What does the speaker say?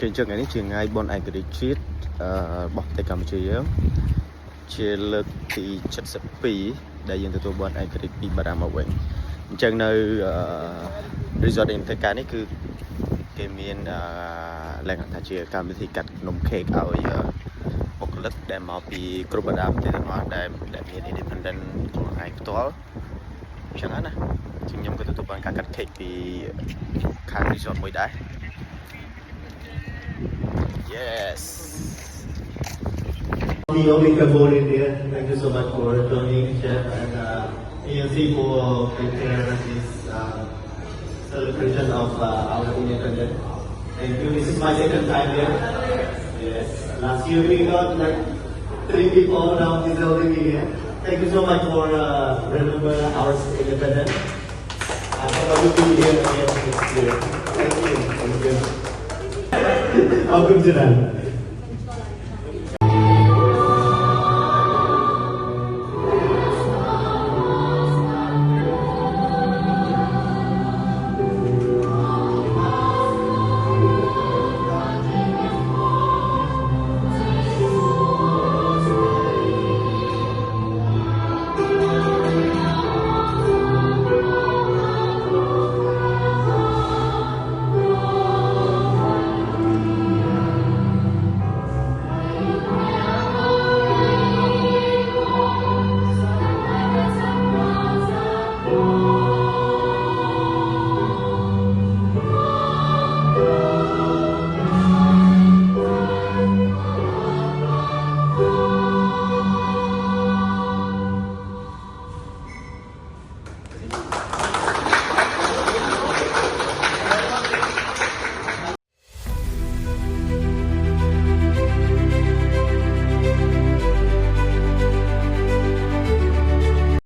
cái trường này trường ngay bọn anh cái street bọc tay cầm chơi chia lực thì chất sập pì đại diện từ bọn anh cái pì bà làm vậy trường nơi resort in thế cái này cứ cái miềnแหล่ง อาหาร ជាកម្មវិធីកាត់នំខេកឲ្យបុគ្គលិកដែលមកពីគ្រប់បណ្ដាប្រទេសទាំងអស់ដែលមាន independent ខ្លួនឯងផ្ទាល់អញ្ចឹងណាខ្ញុំក៏ទទួលបានការកាត់ខេកពីខាង resort មួយដែរ Yes The only Cambodian here. Thank you so much for joining, Chef, and ANC for preparing this celebration of our independence. Thank you. This is my second time here. Yes. Last year we got like 3 people now deserving here. Thank you so much for remember our independence. I hope I will be here again next year. Thank you. Thank you. Welcome to them.